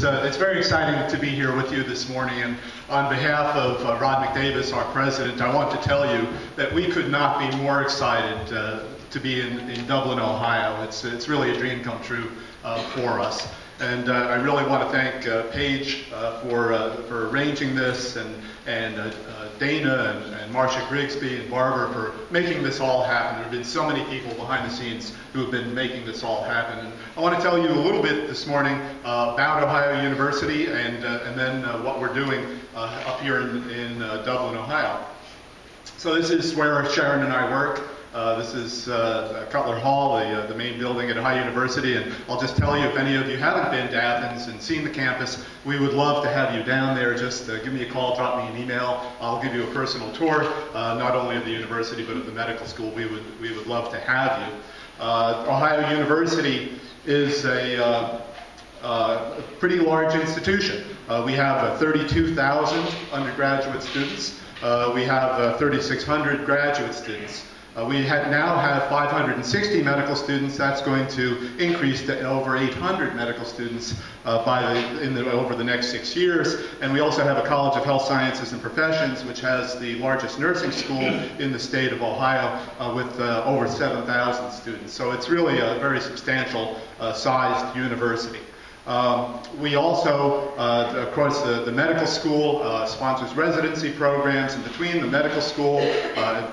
It's very exciting to be here with you this morning, and on behalf of Rod McDavis, our president, I want to tell you that we could not be more excited to be in Dublin, Ohio. It's really a dream come true for us. And I really want to thank Paige for arranging this, and Dana and Marcia Grigsby and Barbara for making this all happen. There have been so many people behind the scenes who have been making this all happen. And I want to tell you a little bit this morning about Ohio University and then what we're doing up here in Dublin, Ohio. So this is where Sharon and I work. This is Cutler Hall, the main building at Ohio University, and I'll just tell you, if any of you haven't been to Athens and seen the campus, we would love to have you down there. Just give me a call, drop me an email. I'll give you a personal tour, not only of the university but of the medical school. We would love to have you. Ohio University is a pretty large institution. We have 32,000 undergraduate students. We have 3,600 graduate students. We now have 560 medical students. That's going to increase to over 800 medical students over the next 6 years. And we also have a College of Health Sciences and Professions, which has the largest nursing school in the state of Ohio with over 7,000 students. So it's really a very substantial sized university. We also, of course, the medical school sponsors residency programs, and between the medical school,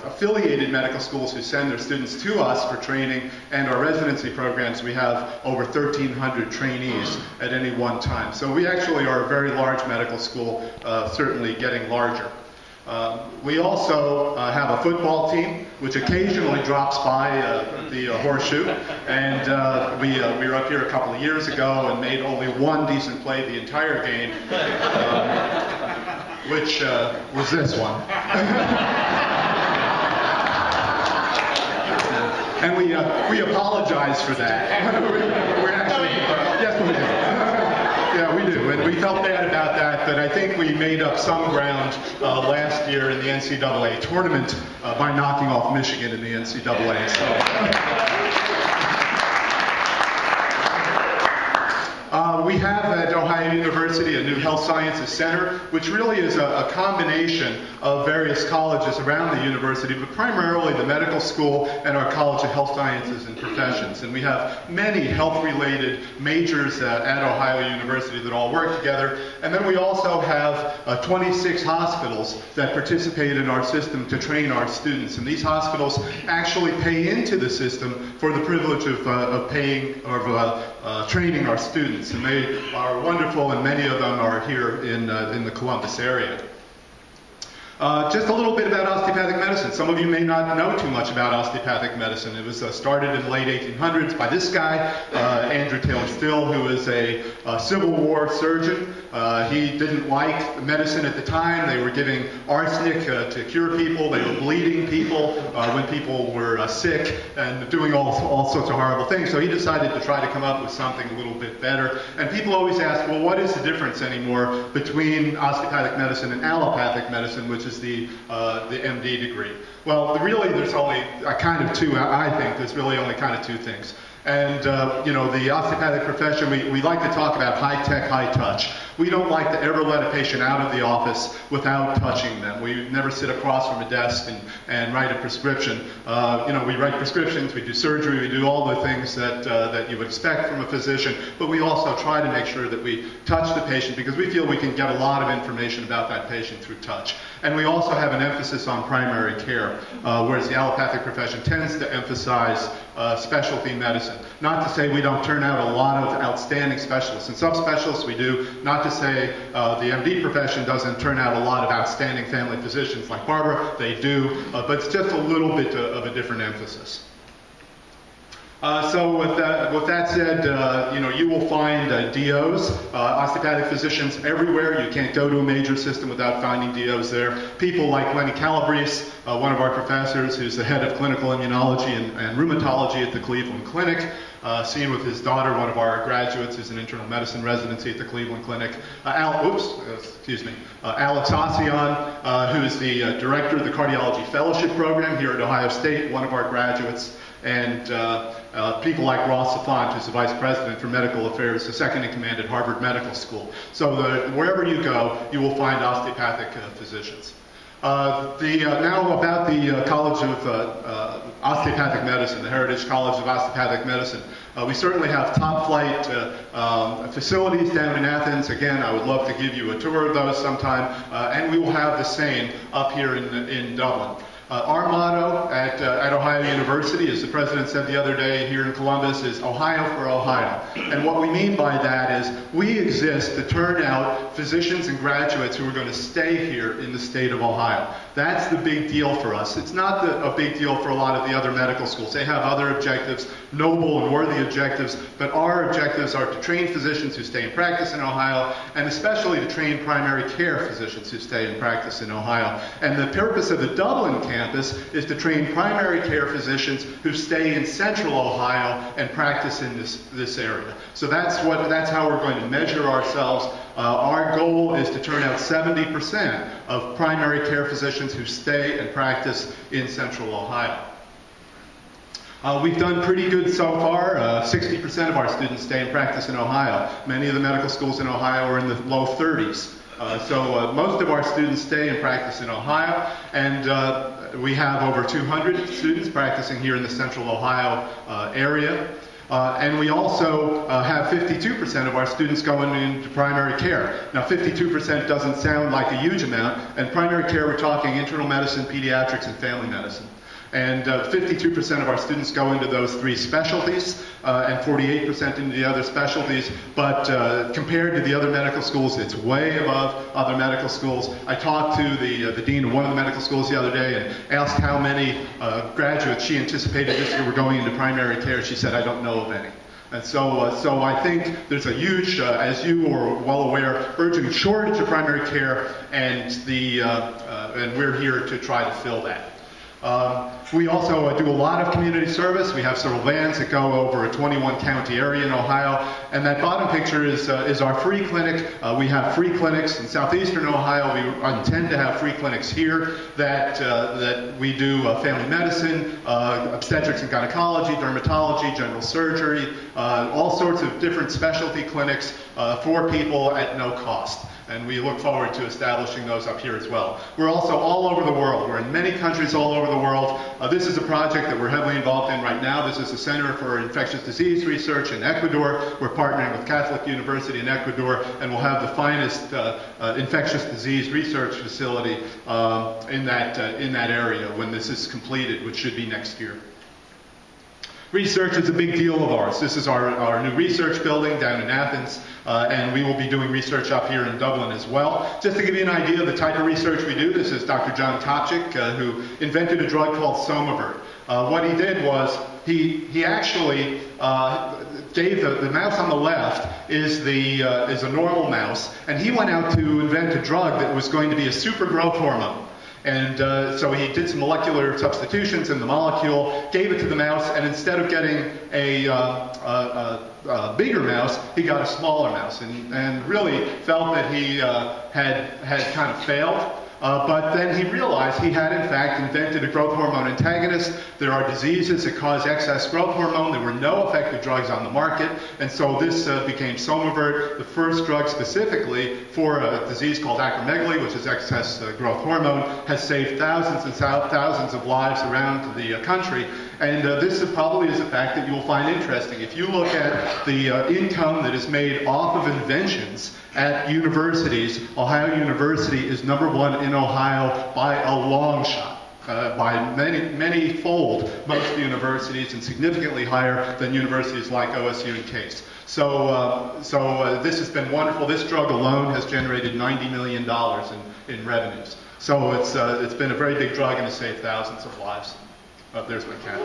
affiliated medical schools who send their students to us for training, and our residency programs, we have over 1,300 trainees at any one time. So we actually are a very large medical school, certainly getting larger. We also have a football team, which occasionally drops by the horseshoe, and we were up here a couple of years ago and made only one decent play the entire game, which was this one. And we apologize for that. We're actually, yes, we do. Yeah, we do, and we felt bad about that, but I think we made up some ground last year in the NCAA tournament by knocking off Michigan in the NCAA. We have at Ohio University a new health sciences center, which really is a combination of various colleges around the university, but primarily the medical school and our College of Health Sciences and Professions. And we have many health-related majors at Ohio University that all work together. And then we also have 26 hospitals that participate in our system to train our students. And these hospitals actually pay into the system for the privilege of training our students. And they are wonderful, and many of them are here in the Columbus area. Just a little bit about osteopathic medicine. Some of you may not know too much about osteopathic medicine. It was started in the late 1800s by this guy, Andrew Taylor Still, who is a Civil War surgeon. He didn't like medicine at the time. They were giving arsenic to cure people. They were bleeding people when people were sick and doing all sorts of horrible things. So he decided to try to come up with something a little bit better. And people always ask, well, what is the difference anymore between osteopathic medicine and allopathic medicine, which is the MD degree? Well, really, there's only kind of two. I think there's really only kind of two things. And, the osteopathic profession, we like to talk about high-tech, high-touch. We don't like to ever let a patient out of the office without touching them. We never sit across from a desk and write a prescription. We write prescriptions, we do surgery, we do all the things that you would expect from a physician, but we also try to make sure that we touch the patient because we feel we can get a lot of information about that patient through touch. And we also have an emphasis on primary care, whereas the allopathic profession tends to emphasize specialty medicine. Not to say we don't turn out a lot of outstanding specialists. And subspecialists we do. Not to say the MD profession doesn't turn out a lot of outstanding family physicians like Barbara. They do. But it's just a little bit of a different emphasis. So with that said, you will find DOs, osteopathic physicians everywhere. You can't go to a major system without finding DOs there. People like Lenny Calabrese, one of our professors who's the head of clinical immunology and rheumatology at the Cleveland Clinic, seen with his daughter, one of our graduates who's in internal medicine residency at the Cleveland Clinic. Alex Ossian, who is the director of the cardiology fellowship program here at Ohio State, one of our graduates. And people like Ross Safant, who's the Vice President for Medical Affairs, the second in command at Harvard Medical School. So wherever you go, you will find osteopathic physicians. Now about the College of Osteopathic Medicine, the Heritage College of Osteopathic Medicine. We certainly have top-flight facilities down in Athens. Again, I would love to give you a tour of those sometime, and we will have the same up here in Dublin. Our motto at Ohio University, as the president said the other day here in Columbus, is Ohio for Ohio. And what we mean by that is we exist to turn out physicians and graduates who are going to stay here in the state of Ohio. That's the big deal for us. It's not a big deal for a lot of the other medical schools. They have other objectives, noble and worthy objectives, but our objectives are to train physicians who stay in practice in Ohio, and especially to train primary care physicians who stay in practice in Ohio. And the purpose of the Dublin campus is to train primary care physicians who stay in central Ohio and practice in this area. So that's how we're going to measure ourselves. Our goal is to turn out 70% of primary care physicians who stay and practice in central Ohio. We've done pretty good so far. 60% of our students stay and practice in Ohio. Many of the medical schools in Ohio are in the low 30s. So most of our students stay and practice in Ohio, and we have over 200 students practicing here in the central Ohio area. And we also have 52% of our students going into primary care. Now 52% doesn't sound like a huge amount, and primary care we're talking internal medicine, pediatrics, and family medicine. And 52% of our students go into those three specialties, and 48% into the other specialties. But compared to the other medical schools, it's way above other medical schools. I talked to the dean of one of the medical schools the other day and asked how many graduates she anticipated this year were going into primary care. She said, I don't know of any. And so I think there's a huge, as you are well aware, urgent shortage of primary care, and we're here to try to fill that. We also do a lot of community service. We have several vans that go over a 21-county area in Ohio. And that bottom picture is our free clinic. We have free clinics in southeastern Ohio. We intend to have free clinics here that we do family medicine, obstetrics and gynecology, dermatology, general surgery, all sorts of different specialty clinics for people at no cost. And we look forward to establishing those up here as well. We're also all over the world. We're in many countries all over the world. This is a project that we're heavily involved in right now. This is the Center for Infectious Disease Research in Ecuador. We're partnering with Catholic University in Ecuador, and we'll have the finest infectious disease research facility in that area when this is completed, which should be next year. Research is a big deal of ours. This is our new research building down in Athens, and we will be doing research up here in Dublin as well. Just to give you an idea of the type of research we do, this is Dr. John Topchik, who invented a drug called Somavert. What he did was he actually gave the mouse on the left is a normal mouse, and he went out to invent a drug that was going to be a super growth hormone. And so he did some molecular substitutions in the molecule, gave it to the mouse, and instead of getting a bigger mouse, he got a smaller mouse, and really felt that he had kind of failed. But then he realized he had, in fact, invented a growth hormone antagonist. There are diseases that cause excess growth hormone. There were no effective drugs on the market. And so this became Somavert, the first drug specifically for a disease called acromegaly, which is excess growth hormone, has saved thousands and thousands of lives around the country. And this probably is a fact that you will find interesting. If you look at the income that is made off of inventions at universities, Ohio University is #1 in Ohio by a long shot, by many fold most universities, and significantly higher than universities like OSU and Case. So this has been wonderful. This drug alone has generated $90 million in revenues. So it's been a very big drug and has saved thousands of lives. Oh, there's my cat.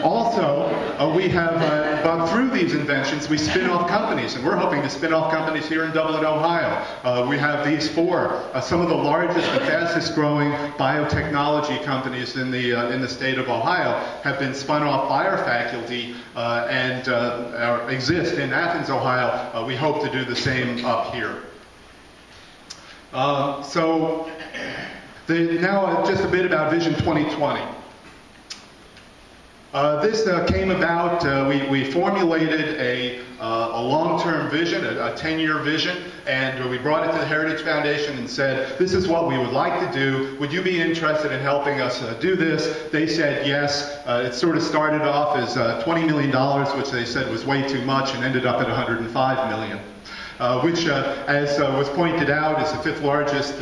Also, we have gone through these inventions. We spin off companies, and we're hoping to spin off companies here in Dublin, Ohio. We have these four, some of the largest and fastest growing biotechnology companies in the state of Ohio have been spun off by our faculty and exist in Athens, Ohio. We hope to do the same up here. Now just a bit about Vision 2020. This came about, we formulated a long-term vision, a 10-year vision, and we brought it to the Heritage Foundation and said, this is what we would like to do. Would you be interested in helping us do this? They said yes. It sort of started off as $20 million, which they said was way too much, and ended up at $105 million. Which, as was pointed out, is the 5th largest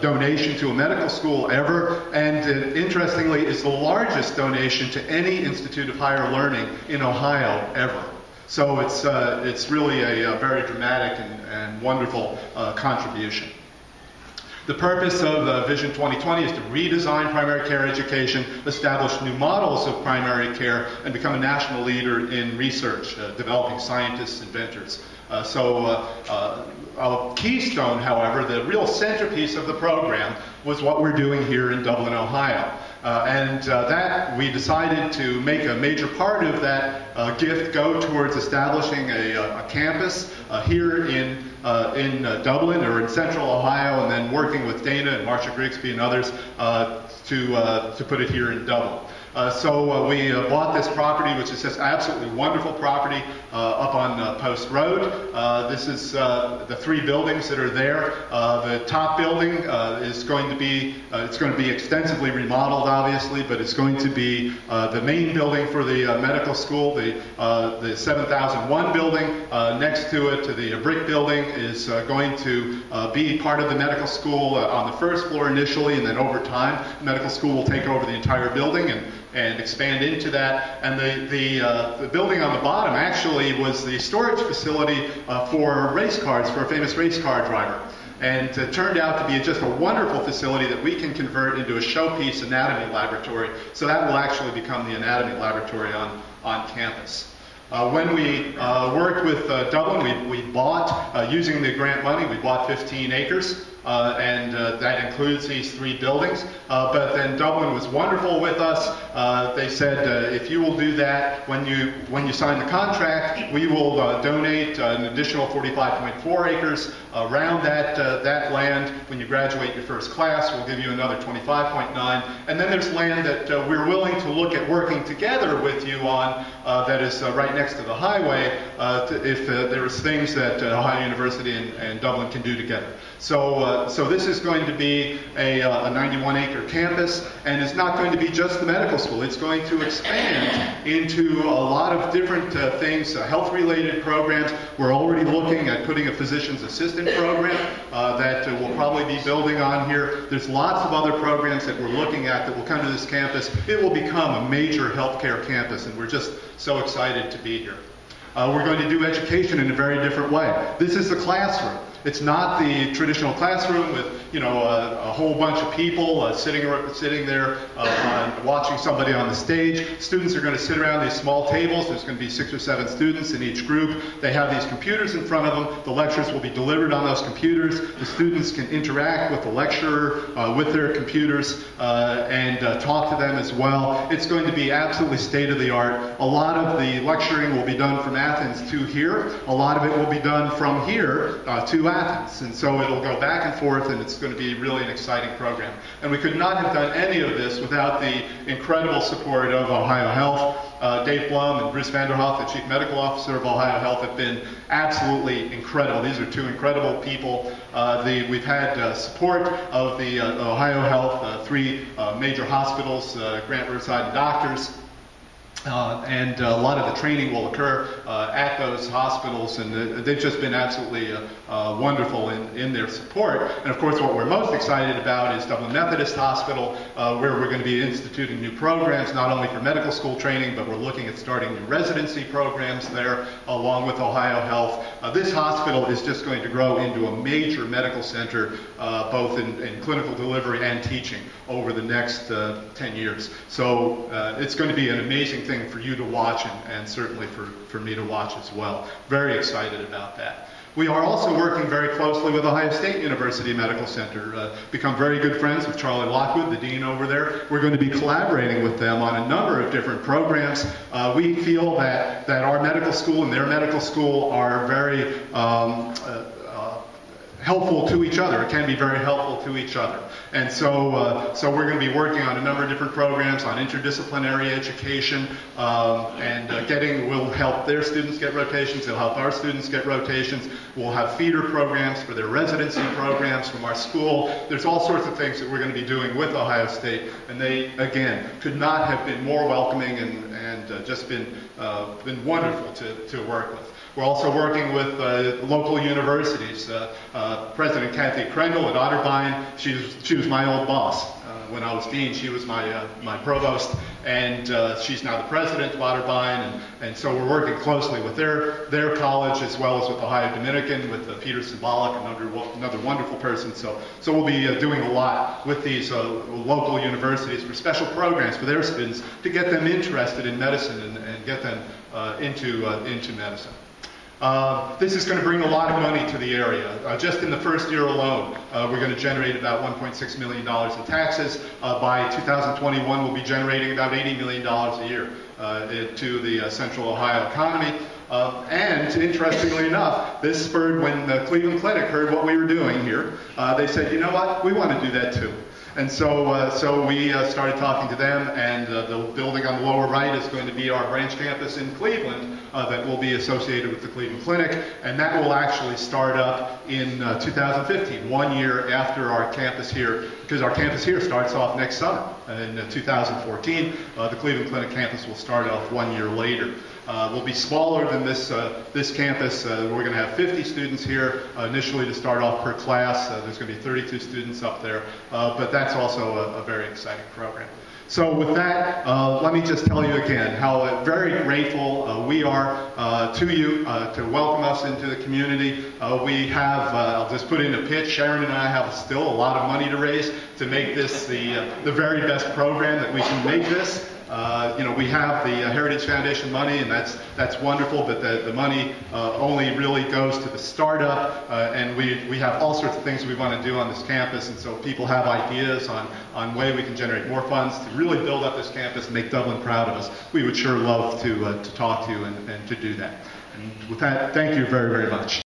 donation to a medical school ever, and interestingly, is the largest donation to any institute of higher learning in Ohio ever. So it's really a very dramatic and wonderful contribution. The purpose of Vision 2020 is to redesign primary care education, establish new models of primary care, and become a national leader in research, developing scientists, inventors. A keystone, however, the real centerpiece of the program was what we're doing here in Dublin, Ohio. That we decided to make a major part of that gift go towards establishing a campus here in Dublin or in central Ohio, and then working with Dana and Marsha Grigsby and others to put it here in Dublin. We bought this property, which is just absolutely wonderful property up on Post Road. This is the 3 buildings that are there. The top building is going to be extensively remodeled, obviously, but it's going to be the main building for the medical school. The 7001 building next to it, the brick building, is going to be part of the medical school on the 1st floor initially, and then over time, the medical school will take over the entire building and expand into that. And the building on the bottom actually was the storage facility for race cars, for a famous race car driver. And it turned out to be just a wonderful facility that we can convert into a showpiece anatomy laboratory. So that will actually become the anatomy laboratory on campus. When we worked with Dublin, we bought, using the grant money, we bought 15 acres. That includes these 3 buildings. But then Dublin was wonderful with us. They said, if you will do that, when you sign the contract, we will donate an additional 45.4 acres around that land. When you graduate your first class, we'll give you another 25.9. And then there's land that we're willing to look at working together with you on that is right next to the highway if there's things that Ohio University and Dublin can do together. So this is going to be a 91-acre campus, and it's not going to be just the medical school. It's going to expand into a lot of different things, health-related programs. We're already looking at putting a physician's assistant program that we'll probably be building on here. There's lots of other programs that we're looking at that will come to this campus. It will become a major healthcare campus, and we're just so excited to be here. We're going to do education in a very different way. This is the classroom. It's not the traditional classroom with, a whole bunch of people sitting there watching somebody on the stage. Students are going to sit around these small tables. There's going to be 6 or 7 students in each group. They have these computers in front of them. The lectures will be delivered on those computers. The students can interact with the lecturer with their computers and talk to them as well. It's going to be absolutely state-of-the-art. A lot of the lecturing will be done from Athens to here. A lot of it will be done from here to Athens. And so it'll go back and forth, and it's going to be really an exciting program. And we could not have done any of this without the incredible support of Ohio Health. Dave Blum and Bruce Vanderhoff, the Chief Medical Officer of Ohio Health, have been absolutely incredible. These are 2 incredible people. We've had support of the Ohio Health, 3 major hospitals, Grant, Riverside, and Doctors. And a lot of the training will occur at those hospitals, and they've just been absolutely wonderful in their support. And of course, what we're most excited about is Dublin Methodist Hospital, where we're going to be instituting new programs, not only for medical school training, but we're looking at starting new residency programs there, along with Ohio Health. This hospital is just going to grow into a major medical center, both in clinical delivery and teaching over the next 10 years. So it's going to be an amazing thing for you to watch, and certainly for me to watch as well. Very excited about that. We are also working very closely with Ohio State University Medical Center, become very good friends with Charlie Lockwood, the dean over there. We're going to be collaborating with them on a number of different programs. We feel that our medical school and their medical school are very helpful to each other. It can be very helpful to each other. And so we're going to be working on a number of different programs on interdisciplinary education, we'll help their students get rotations, they'll help our students get rotations. We'll have feeder programs for their residency programs from our school. There's all sorts of things that we're going to be doing with Ohio State, and they, again, could not have been more welcoming and just been wonderful to work with. We're also working with local universities. President Kathy Krendel at Otterbein, she was my old boss. When I was dean, she was my provost, and she's now the president of Otterbein, and so we're working closely with their college as well as with Ohio Dominican, with Peter Symbolic, another wonderful person. So we'll be doing a lot with these local universities for special programs for their students to get them interested in medicine and get them into medicine. This is going to bring a lot of money to the area. Just in the first year alone, we're going to generate about $1.6 million in taxes. By 2021, we'll be generating about $80 million a year to the Central Ohio economy. And interestingly enough, this spurred when the Cleveland Clinic heard what we were doing here. They said, you know what, we want to do that too. And so we started talking to them, and the building on the lower right is going to be our branch campus in Cleveland that will be associated with the Cleveland Clinic, and that will actually start up in 2015, 1 year after our campus here, because our campus here starts off next summer. In 2014, the Cleveland Clinic campus will start off 1 year later. We'll be smaller than this campus. We're going to have 50 students here initially to start off per class. There's going to be 32 students up there, but that's also a very exciting program. So with that, let me just tell you again how very grateful we are to you to welcome us into the community. We have, I'll just put in a pitch, Sharon and I have still a lot of money to raise to make this the very best program that we can make this. We have the Heritage Foundation money, and that's wonderful, but the money only really goes to the startup, and we have all sorts of things we want to do on this campus, and so if people have ideas on way we can generate more funds to really build up this campus and make Dublin proud of us, we would sure love to talk to you and to do that. And with that, thank you very, very much.